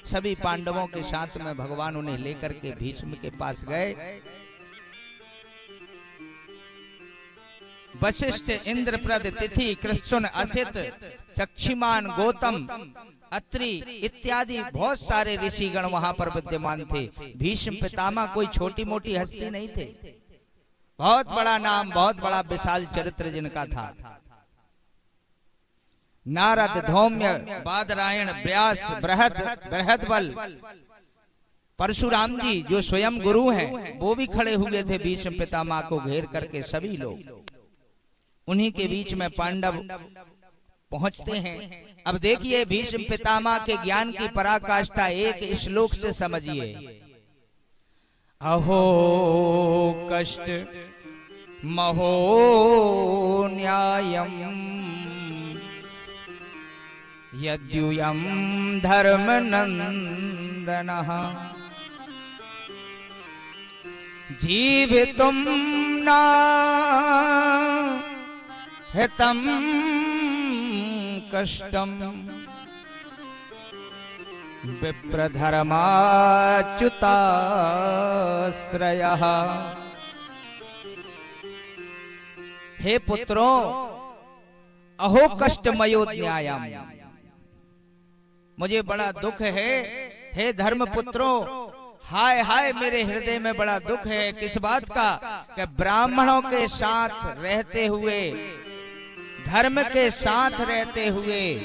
सभी पांडवों के साथ में भगवान उन्हें लेकर के भीष्म के पास गए। वशिष्ठ, इंद्रप्रद, तिथि, कृत्सुन, असित, चक्षुमान, गौतम, अत्रि इत्यादि बहुत सारे ऋषिगण वहां पर विद्यमान थे। भीष्म पितामह कोई छोटी मोटी हस्ती नहीं थे, बहुत बड़ा नाम, बहुत बड़ा विशाल चरित्र जिनका था। नारद, धौम्य, बादरायण, व्यास, बृहद्बल, परशुराम जी जो स्वयं गुरु हैं वो भी खड़े हुए थे भीष्म पितामह को घेर करके। सभी लोग उन्हीं के बीच में पांडव पहुंचते हैं। अब देखिए भीष्म पितामह के ज्ञान की पराकाष्ठा एक श्लोक से समझिए। अहो कष्ट महो न्यायम यद्यूयम धर्म नंदनः जीवितुम ना हितम कष्टम विप्रधर्माच्युताश्रयः। हे पुत्रों, अहो कष्ट मयो न्यायम, मुझे बड़ा दुख है। हे धर्म पुत्रों, हाय हाय मेरे हृदय में बड़ा दुख है। किस बात का? कि ब्राह्मणों के साथ रहते हुए, धर्म के साथ रहते हुए,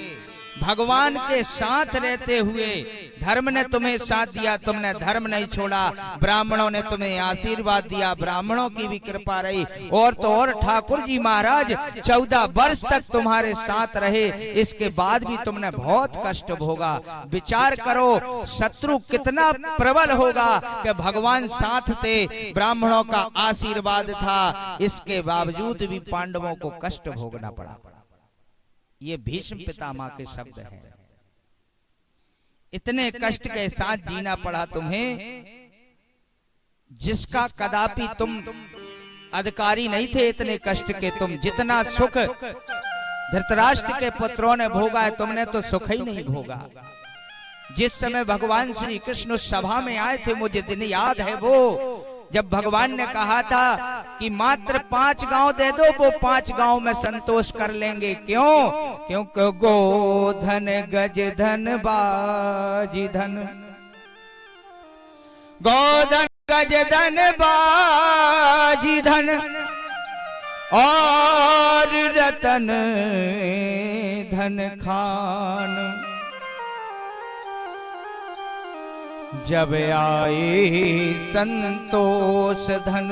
भगवान के साथ रहते हुए, धर्म ने तुम्हें साथ दिया, तुमने धर्म नहीं छोड़ा, ब्राह्मणों ने तुम्हें आशीर्वाद दिया, ब्राह्मणों की भी कृपा रही। और तो और ठाकुर जी महाराज 14 वर्ष तक तुम्हारे साथ रहे, इसके बाद भी तुमने बहुत कष्ट भोगा। विचार करो शत्रु कितना प्रबल होगा कि भगवान साथ थे, ब्राह्मणों का आशीर्वाद था, इसके बावजूद भी पांडवों को कष्ट भोगना पड़ा। ये भीष्म पितामह के शब्द हैं। इतने कष्ट के साथ जीना पड़ा तुम्हें, जिसका कदापि तुम अधिकारी नहीं थे। इतने कष्ट के तुम, जितना सुख धृतराष्ट्र के पुत्रों ने भोगा है, तुमने तो सुख ही नहीं भोगा। जिस समय भगवान श्री कृष्ण उस सभा में आए थे, मुझे दिन याद है वो, जब भगवान ने कहा था कि मात्र 5 गांव दे दो, वो 5 गांव में संतोष कर लेंगे। क्यों? क्योंकि गोधन, गज धन, बाजी धन, गोधन, गज धन, बाजी धन और रतन धन खान, जब आए संतोष धन।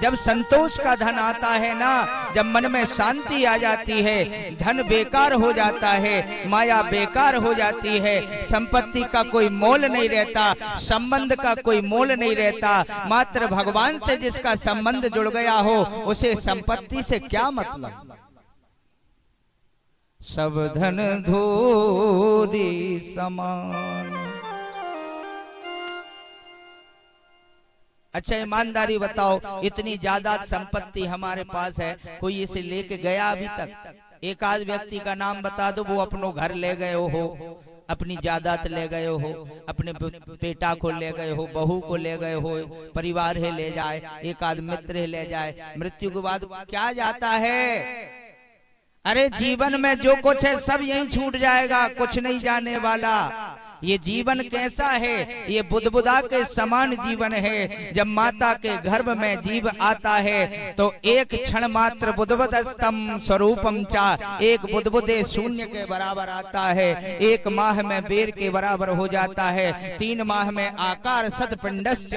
जब संतोष का धन आता है ना, जब मन में शांति आ जाती है, धन बेकार हो जाता है, माया बेकार हो जाती है, संपत्ति का कोई मोल नहीं रहता, संबंध का कोई मोल नहीं रहता। मात्र भगवान से जिसका संबंध जुड़ गया हो, उसे संपत्ति से क्या मतलब। सब धन धूरी समान। अच्छा ईमानदारी बताओ, इतनी ज्यादा संपत्ति हमारे पास है, कोई इसे लेके गया अभी तक? एक आध व्यक्ति का नाम बता दो, वो अपनो घर ले गए हो, अपनी जायदाद ले गए हो, अपने बेटा को ले गए हो, बहू को ले गए हो, परिवार है ले जाए, एक आध मित्र है ले जाए। मृत्यु के बाद क्या जाता है? अरे जीवन में जो कुछ है सब यहीं छूट जाएगा, कुछ नहीं जाने वाला। ये जीवन कैसा है? ये बुदबुदा के समान जीवन है। जब माता के गर्भ में जीव आता है तो एक क्षण मात्र बुदबुदस्तम स्वरूपम चा, एक बुदबुदे शून्य के बराबर आता है। 1 माह में बेर के बराबर हो जाता है। 3 माह में आकार सतपिंडश्च,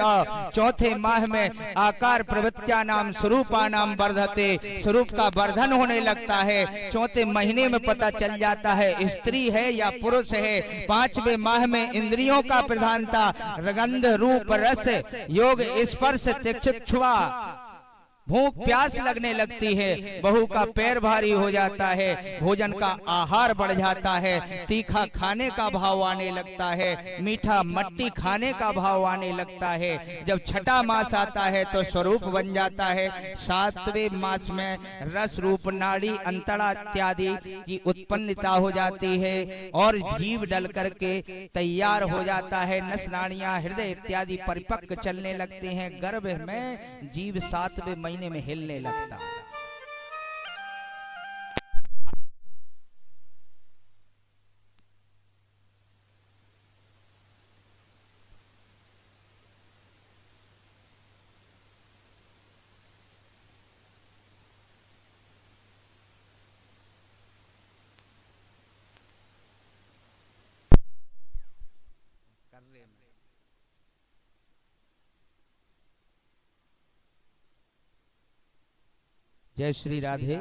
4थे माह में आकार प्रवृत्त्या नाम स्वरूपा नाम वर्धते, स्वरूप का वर्धन होने लगता है। 4थे महीने में पता चल जाता है स्त्री है या पुरुष है। 5वें माह में इंद्रियों का प्रधानता, गंध रूप रस योग स्पर्श तिक्षुआ भूख प्यास लगने लगती है, बहू का पैर भारी हो जाता है, भोजन का आहार बढ़ जाता है, तीखा खाने का भाव आने लगता है, मीठा मट्टी खाने का भाव आने लगता है। जब छठा मास आता है तो स्वरूप बन जाता है। 7वें मास में रस रूप नाड़ी अंतड़ा इत्यादि की उत्पन्नता हो जाती है और जीव डल करके तैयार हो जाता है। नस नाड़ियां हृदय इत्यादि परिपक्व चलने लगते हैं। गर्भ में जीव 7वें महीने में हिलने लगता है। जय श्री राधे।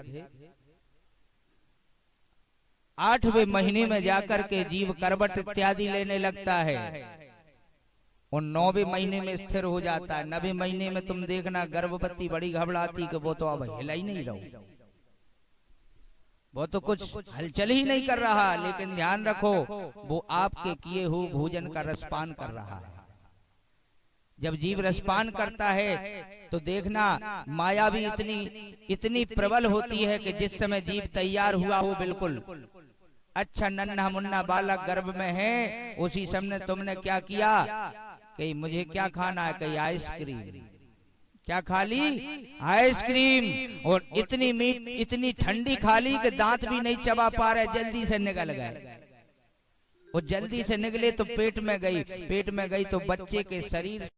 8वें महीने में जाकर के जीव करवट इत्यादि लेने लगता है और 9वें महीने में स्थिर हो जाता है। 9वें महीने में तुम देखना गर्भवती बड़ी घबराती कि वो तो अब हिला ही नहीं रहो, वो तो कुछ हलचल ही नहीं कर रहा। लेकिन ध्यान रखो, वो आपके किए हुए भोजन का रसपान कर रहा है। जब जीव रसपान करता है तो देखना माया भी इतनी प्रबल होती है कि जिस समय जीव तैयार हुआ हो, बिल्कुल अच्छा नन्हा मुन्ना बालक गर्भ में है, उसी समय तुमने क्या किया कि मुझे क्या खाना है, कहीं आइसक्रीम। क्या खा ली? आइसक्रीम। और इतनी मीठ इतनी ठंडी खा ली कि दांत भी नहीं चबा पा रहे, जल्दी से निकल गए। और जल्दी से निकले तो पेट में गई तो बच्चे के शरीर